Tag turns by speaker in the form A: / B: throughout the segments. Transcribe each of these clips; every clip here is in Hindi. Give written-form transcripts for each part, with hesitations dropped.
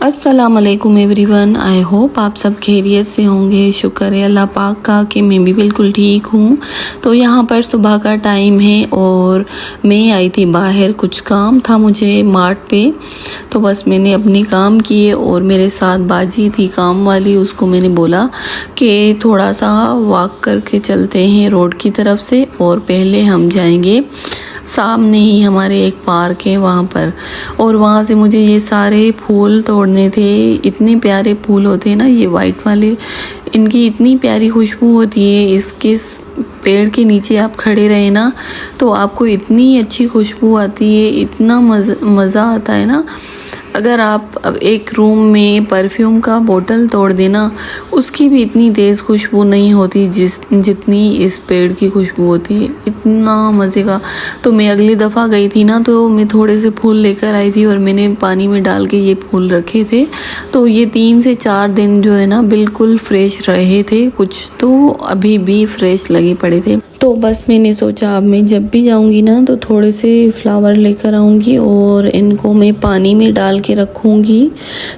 A: अस्सलाम वालेकुम एवरीवन। आई होप आप सब खैरियत से होंगे। शुक्र है अल्लाह पाक का कि मैं भी बिल्कुल ठीक हूँ। तो यहाँ पर सुबह का टाइम है और मैं आई थी बाहर, कुछ काम था मुझे मार्ट पे। तो बस मैंने अपने काम किए और मेरे साथ बाजी थी काम वाली, उसको मैंने बोला कि थोड़ा सा वॉक करके चलते हैं रोड की तरफ से, और पहले हम जाएंगे सामने ही हमारे एक पार्क है वहाँ पर, और वहाँ से मुझे ये सारे फूल तोड़ने थे। इतने प्यारे फूल होते हैं ना ये वाइट वाले, इनकी इतनी प्यारी खुशबू होती है। इसके पेड़ के नीचे आप खड़े रहे ना तो आपको इतनी अच्छी खुशबू आती है, इतना मज़ा आता है ना। अगर आप अब एक रूम में परफ्यूम का बोतल तोड़ देना, उसकी भी इतनी तेज़ खुशबू नहीं होती जितनी इस पेड़ की खुशबू होती है। इतना मज़े का। तो मैं अगली दफ़ा गई थी ना तो मैं थोड़े से फूल लेकर आई थी और मैंने पानी में डाल के ये फूल रखे थे। तो ये 3 से 4 दिन जो है ना बिल्कुल फ्रेश रहे थे, कुछ तो अभी भी फ्रेश लगे पड़े थे। तो बस मैंने सोचा अब मैं जब भी जाऊंगी ना तो थोड़े से फ्लावर लेकर आऊंगी और इनको मैं पानी में डाल के रखूंगी।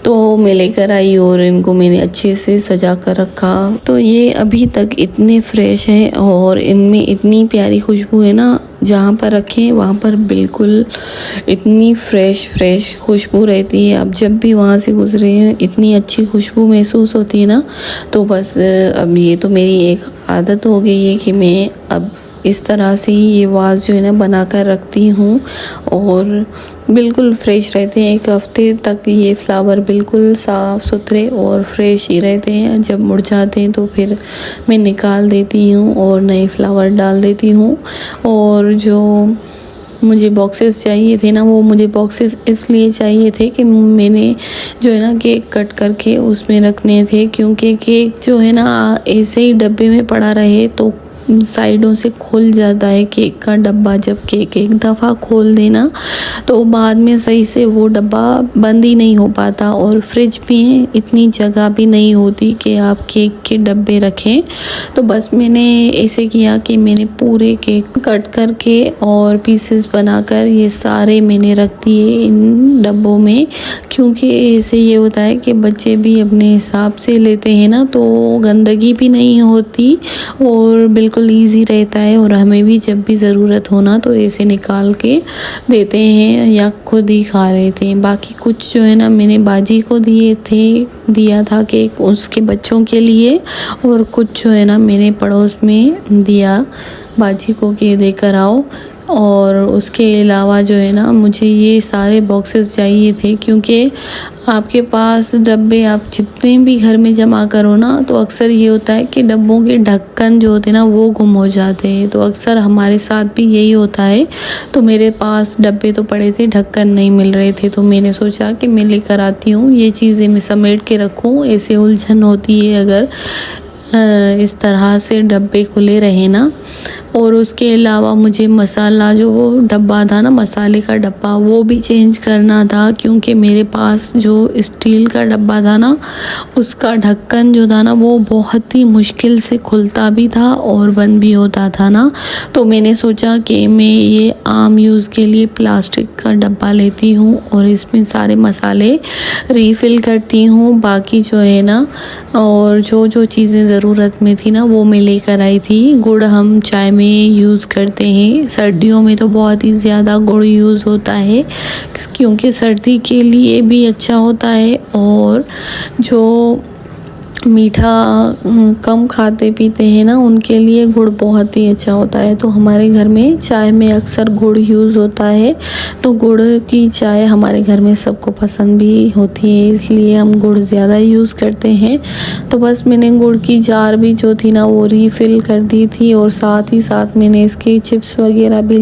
A: तो मैं लेकर आई और इनको मैंने अच्छे से सजा कर रखा। तो ये अभी तक इतने फ्रेश हैं और इनमें इतनी प्यारी खुशबू है ना, जहाँ पर रखें वहाँ पर बिल्कुल इतनी फ्रेश खुशबू रहती है। अब जब भी वहाँ से गुजरे हैं इतनी अच्छी खुशबू महसूस होती है ना। तो बस अब ये तो मेरी एक आदत हो गई है कि मैं अब इस तरह से ही ये वास जो है ना बना कर रखती हूँ और बिल्कुल फ्रेश रहते हैं। 1 हफ्ते तक ये फ्लावर बिल्कुल साफ़ सुथरे और फ्रेश ही रहते हैं। जब मुरझाते हैं तो फिर मैं निकाल देती हूँ और नए फ्लावर डाल देती हूँ। और जो मुझे बॉक्सेस चाहिए थे ना, वो मुझे बॉक्सेस इसलिए चाहिए थे कि मैंने जो है ना केक कट करके उसमें रखने थे, क्योंकि केक जो है ना ऐसे ही डब्बे में पड़ा रहे तो साइडों से खुल जाता है केक का डब्बा। जब केक एक दफ़ा खोल देना तो बाद में सही से वो डब्बा बंद ही नहीं हो पाता, और फ्रिज में इतनी जगह भी नहीं होती कि आप केक के डब्बे रखें। तो बस मैंने ऐसे किया कि मैंने पूरे केक कट करके और पीसेस बनाकर ये सारे मैंने रख दिए इन डब्बों में, क्योंकि ऐसे ये होता है कि बच्चे भी अपने हिसाब से लेते हैं ना तो गंदगी भी नहीं होती और बिल्कुल ईजी रहता है। और हमें भी जब भी ज़रूरत हो ना तो ऐसे निकाल के देते हैं या खुद ही खा रहे थे। बाकी कुछ जो है ना मैंने बाजी को दिया था केक उसके बच्चों के लिए, और कुछ जो है ना मैंने पड़ोस में दिया बाजी को कि देकर आओ। और उसके अलावा जो है ना मुझे ये सारे बॉक्सेस चाहिए थे, क्योंकि आपके पास डब्बे आप जितने भी घर में जमा करो ना तो अक्सर ये होता है कि डब्बों के ढक्कन जो होते हैं ना वो गुम हो जाते हैं। तो अक्सर हमारे साथ भी यही होता है। तो मेरे पास डब्बे तो पड़े थे, ढक्कन नहीं मिल रहे थे, तो मैंने सोचा कि मैं लेकर आती हूँ ये चीज़ें, मैं समेट के रखूँ। ऐसे उलझन होती है अगर इस तरह से डब्बे खुले रहे ना। और उसके अलावा मुझे मसाला जो वो डब्बा था ना, मसाले का डब्बा, वो भी चेंज करना था, क्योंकि मेरे पास जो स्टील का डब्बा था ना उसका ढक्कन जो था ना वो बहुत ही मुश्किल से खुलता भी था और बंद भी होता था ना। तो मैंने सोचा कि मैं ये आम यूज़ के लिए प्लास्टिक का डब्बा लेती हूँ और इसमें सारे मसाले रीफ़िल करती हूँ। बाकी जो है ना और जो चीज़ें ज़रूरत में थी ना वो मैं लेकर आई थी। गुड़ हम चाय में यूज़ करते हैं, सर्दियों में तो बहुत ही ज़्यादा गुड़ यूज़ होता है, क्योंकि सर्दी के लिए भी अच्छा होता है। और जो मीठा कम खाते पीते हैं ना उनके लिए गुड़ बहुत ही अच्छा होता है। तो हमारे घर में चाय में अक्सर गुड़ यूज़ होता है, तो गुड़ की चाय हमारे घर में सबको पसंद भी होती है, इसलिए हम गुड़ ज़्यादा यूज़ करते हैं। तो बस मैंने गुड़ की जार भी जो थी ना वो रीफ़िल कर दी थी, और साथ ही साथ मैंने इसके चिप्स वगैरह भी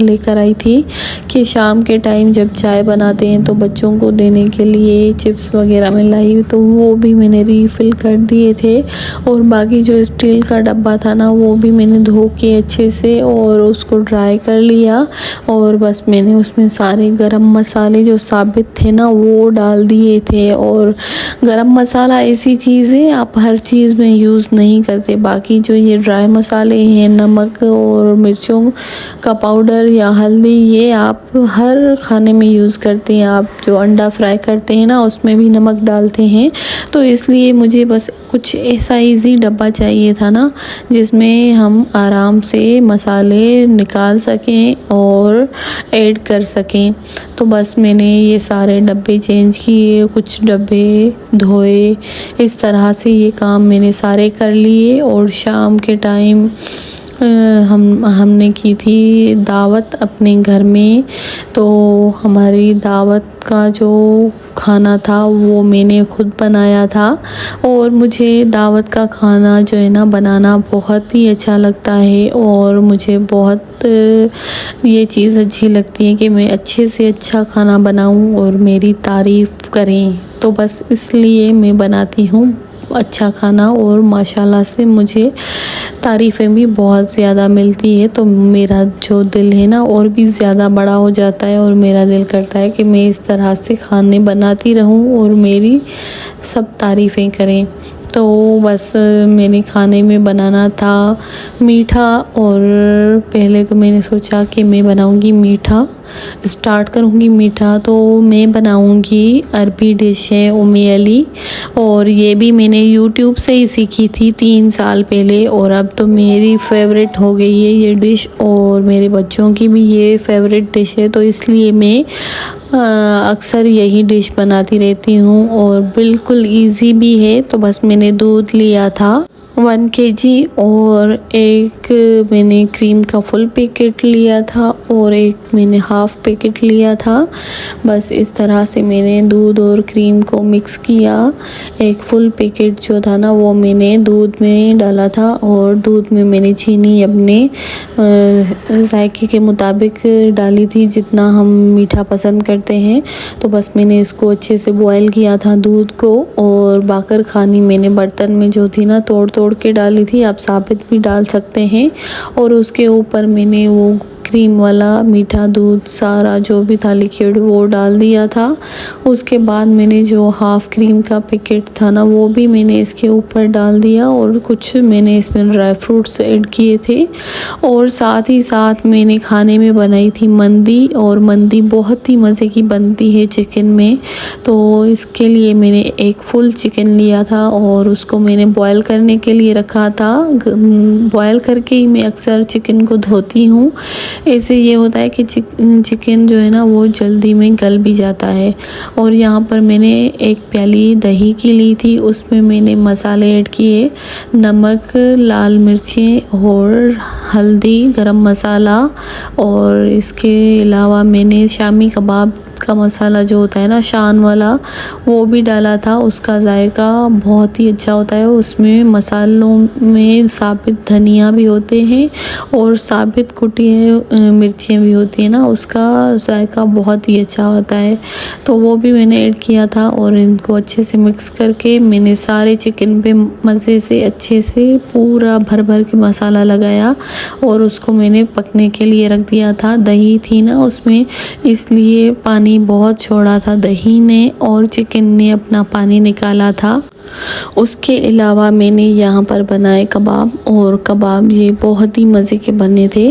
A: लेकर आई थी कि शाम के टाइम जब चाय बनाते हैं तो बच्चों को देने के लिए चिप्स वगैरह में लाई, तो वो भी मैंने रीफ़िल फिल कर दिए थे। और बाकी जो स्टील का डब्बा था ना वो भी मैंने धो के अच्छे से और उसको ड्राई कर लिया। और बस मैंने उसमें सारे गरम मसाले जो साबित थे ना वो डाल दिए थे। और गरम मसाला ऐसी चीज़ है आप हर चीज़ में यूज़ नहीं करते। बाकी जो ये ड्राई मसाले हैं, नमक और मिर्चों का पाउडर या हल्दी, ये आप हर खाने में यूज़ करते हैं। आप जो अंडा फ्राई करते हैं ना उसमें भी नमक डालते हैं। तो इसलिए मुझे बस कुछ ऐसा इजी डब्बा चाहिए था ना जिसमें हम आराम से मसाले निकाल सकें और ऐड कर सकें। तो बस मैंने ये सारे डब्बे चेंज किए, कुछ डब्बे धोए, इस तरह से ये काम मैंने सारे कर लिए। और शाम के टाइम हमने की थी दावत अपने घर में। तो हमारी दावत का जो खाना था वो मैंने खुद बनाया था। और मुझे दावत का खाना जो है ना बनाना बहुत ही अच्छा लगता है। और मुझे बहुत ये चीज़ अच्छी लगती है कि मैं अच्छे से अच्छा खाना बनाऊं और मेरी तारीफ़ करें। तो बस इसलिए मैं बनाती हूँ अच्छा खाना और माशाल्लाह से मुझे तारीफ़ें भी बहुत ज़्यादा मिलती है। तो मेरा जो दिल है ना और भी ज़्यादा बड़ा हो जाता है और मेरा दिल करता है कि मैं इस तरह से खाने बनाती रहूं और मेरी सब तारीफ़ें करें। तो बस मैंने खाने में बनाना था मीठा। और पहले तो मैंने सोचा कि मैं बनाऊंगी मीठा, स्टार्ट करूंगी मीठा। तो मैं बनाऊंगी अरबी डिश है उम्मी अली। और ये भी मैंने यूट्यूब से ही सीखी थी 3 साल पहले। और अब तो मेरी फेवरेट हो गई है ये डिश और मेरे बच्चों की भी ये फेवरेट डिश है। तो इसलिए मैं अक्सर यही डिश बनाती रहती हूँ और बिल्कुल इजी भी है। तो बस मैंने दूध लिया था 1 kg और एक मैंने क्रीम का फुल पैकेट लिया था और एक मैंने हाफ़ पैकेट लिया था। बस इस तरह से मैंने दूध और क्रीम को मिक्स किया। एक फुल पैकेट जो था ना वो मैंने दूध में डाला था और दूध में मैंने चीनी अपने जायके के मुताबिक डाली थी जितना हम मीठा पसंद करते हैं। तो बस मैंने इसको अच्छे से बॉयल किया था दूध को। और बाकर खानी मैंने बर्तन में जो थी ना तोड़ के डाली थी, आप साबित भी डाल सकते हैं। और उसके ऊपर मैंने वो क्रीम वाला मीठा दूध सारा जो भी था लिक्विड वो डाल दिया था। उसके बाद मैंने जो हाफ़ क्रीम का पैकेट था ना वो भी मैंने इसके ऊपर डाल दिया। और कुछ मैंने इसमें ड्राई फ्रूट्स ऐड किए थे। और साथ ही साथ मैंने खाने में बनाई थी मंदी। और मंदी बहुत ही मज़े की बनती है चिकन में। तो इसके लिए मैंने एक फुल चिकन लिया था और उसको मैंने बॉयल करने के लिए रखा था। बॉयल करके ही मैं अक्सर चिकन को धोती हूँ। ऐसे ये होता है कि चिकन जो है ना वो जल्दी में गल भी जाता है। और यहाँ पर मैंने एक प्याली दही की ली थी, उसमें मैंने मसाले ऐड किए, नमक, लाल मिर्चें और हल्दी, गरम मसाला। और इसके अलावा मैंने शामी कबाब का मसाला जो होता है ना शान वाला वो भी डाला था। उसका जायका बहुत ही अच्छा होता है। उसमें मसालों में साबित धनिया भी होते हैं और साबित कुटी मिर्चियाँ भी होती है ना, उसका जायका बहुत ही अच्छा होता है। तो वो भी मैंने ऐड किया था और इनको अच्छे से मिक्स करके मैंने सारे चिकन पे मज़े से अच्छे से पूरा भर भर के मसाला लगाया और उसको मैंने पकने के लिए रख दिया था। दही थी ना उसमें, इसलिए पानी बहुत छोड़ा था दही ने और चिकन ने अपना पानी निकाला था। उसके अलावा मैंने यहाँ पर बनाए कबाब और कबाब ये बहुत ही मज़े के बने थे।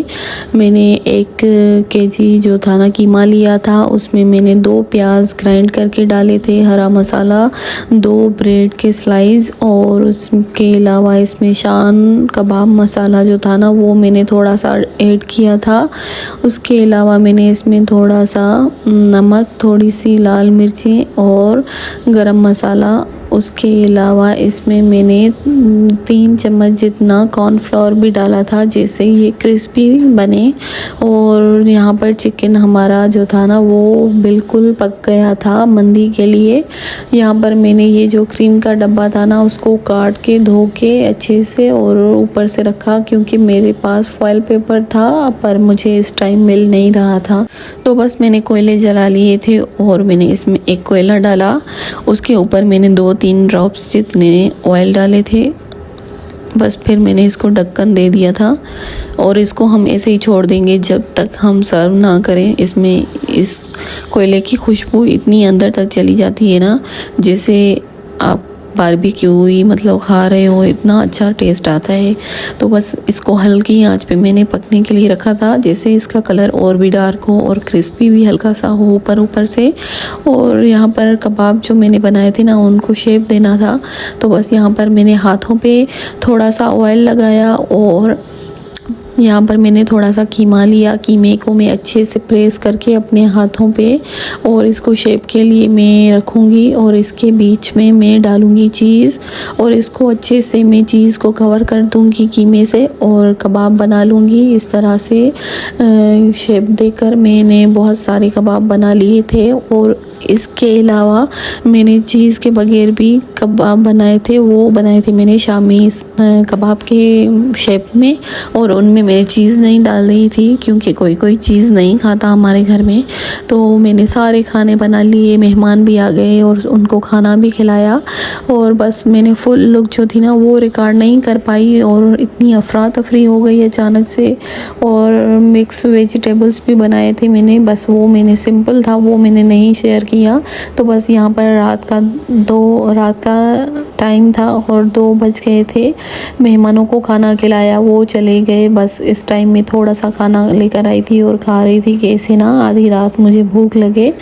A: मैंने 1 kg जो था ना कीमा लिया था, उसमें मैंने 2 प्याज ग्राइंड करके डाले थे, हरा मसाला, 2 ब्रेड के स्लाइस और उसके अलावा इसमें शान कबाब मसाला जो था ना वो मैंने थोड़ा सा ऐड किया था। उसके अलावा मैंने इसमें थोड़ा सा नमक, थोड़ी सी लाल मिर्चें और गरम मसाला, उसके अलावा इसमें मैंने 3 चम्मच जितना कॉर्नफ्लोर भी डाला था जिससे ये क्रिस्पी बने। और यहाँ पर चिकन हमारा जो था ना वो बिल्कुल पक गया था मंदी के लिए। यहाँ पर मैंने ये जो क्रीम का डब्बा था ना उसको काट के धो के अच्छे से और ऊपर से रखा क्योंकि मेरे पास फॉइल पेपर था पर मुझे इस टाइम मिल नहीं रहा था। तो बस मैंने कोयले जला लिए थे और मैंने इसमें एक कोयला डाला, उसके ऊपर मैंने 2-3 3 ड्रॉप्स जितने ऑयल डाले थे, बस फिर मैंने इसको ढक्कन दे दिया था और इसको हम ऐसे ही छोड़ देंगे जब तक हम सर्व ना करें। इसमें इस कोयले की खुशबू इतनी अंदर तक चली जाती है ना, जैसे आप बारबेक्यू ही मतलब खा रहे हो, इतना अच्छा टेस्ट आता है। तो बस इसको हल्की आंच पे मैंने पकने के लिए रखा था, जैसे इसका कलर और भी डार्क हो और क्रिस्पी भी हल्का सा हो ऊपर से। और यहाँ पर कबाब जो मैंने बनाए थे ना, उनको शेप देना था। तो बस यहाँ पर मैंने हाथों पे थोड़ा सा ऑयल लगाया और यहाँ पर मैंने थोड़ा सा कीमा लिया। कीमे को मैं अच्छे से प्रेस करके अपने हाथों पे, और इसको शेप के लिए मैं रखूँगी और इसके बीच में मैं डालूँगी चीज़ और इसको अच्छे से मैं चीज़ को कवर कर दूँगी कीमे से और कबाब बना लूँगी। इस तरह से शेप देकर मैंने बहुत सारे कबाब बना लिए थे। और इसके अलावा मैंने चीज़ के बगैर भी कबाब बनाए थे, वो बनाए थे मैंने शामी कबाब के शेप में, और उनमें मैंने चीज़ नहीं डाल रही थी क्योंकि कोई चीज़ नहीं खाता हमारे घर में। तो मैंने सारे खाने बना लिए, मेहमान भी आ गए और उनको खाना भी खिलाया। और बस मैंने फुल लुक जो थी ना वो रिकॉर्ड नहीं कर पाई और इतनी अफरा तफरी हो गई अचानक से। और मिक्स वेजिटेबल्स भी बनाए थे मैंने, बस वो मैंने सिंपल था, वो मैंने नहीं शेयर किया। तो बस यहाँ पर रात का टाइम था और 2 बज गए थे। मेहमानों को खाना खिलाया, वो चले गए। बस इस टाइम में थोड़ा सा खाना लेकर आई थी और खा रही थी कि ऐसे ना आधी रात मुझे भूख लगे।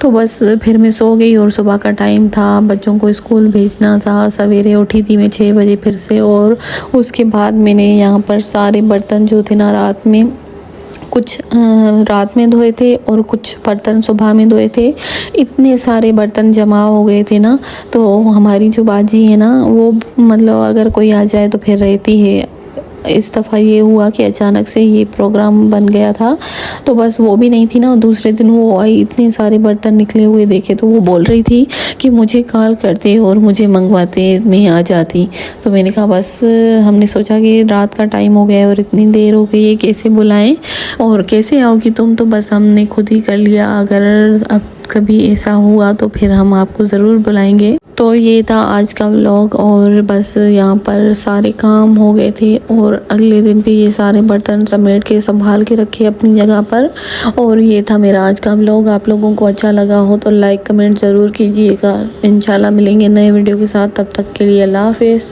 A: तो बस फिर मैं सो गई और सुबह का टाइम था, बच्चों को स्कूल भेजना था। सवेरे उठी थी मैं 6 बजे फिर से, और उसके बाद मैंने यहाँ पर सारे बर्तन जो थे ना कुछ रात में धोए थे और कुछ बर्तन सुबह में धोए थे। इतने सारे बर्तन जमा हो गए थे ना, तो हमारी जो बाजी है ना वो मतलब अगर कोई आ जाए तो फिर रहती है। इस दफ़ा ये हुआ कि अचानक से ये प्रोग्राम बन गया था, तो बस वो भी नहीं थी ना। दूसरे दिन वो आई, इतने सारे बर्तन निकले हुए देखे तो वो बोल रही थी कि मुझे कॉल करते और मुझे मंगवाते, मैं आ जाती। तो मैंने कहा बस हमने सोचा कि रात का टाइम हो गया है और इतनी देर हो गई है, कैसे बुलाएं और कैसे आओगी तुम, तो बस हमने खुद ही कर लिया। अगर अब कभी ऐसा हुआ तो फिर हम आपको ज़रूर बुलाएंगे। तो ये था आज का व्लॉग, और बस यहाँ पर सारे काम हो गए थे और अगले दिन भी ये सारे बर्तन समेट के संभाल के रखे अपनी जगह पर। और ये था मेरा आज का व्लॉग। आप लोगों को अच्छा लगा हो तो लाइक कमेंट ज़रूर कीजिएगा। इंशाल्लाह मिलेंगे नए वीडियो के साथ, तब तक के लिए अल्लाह हाफिज़।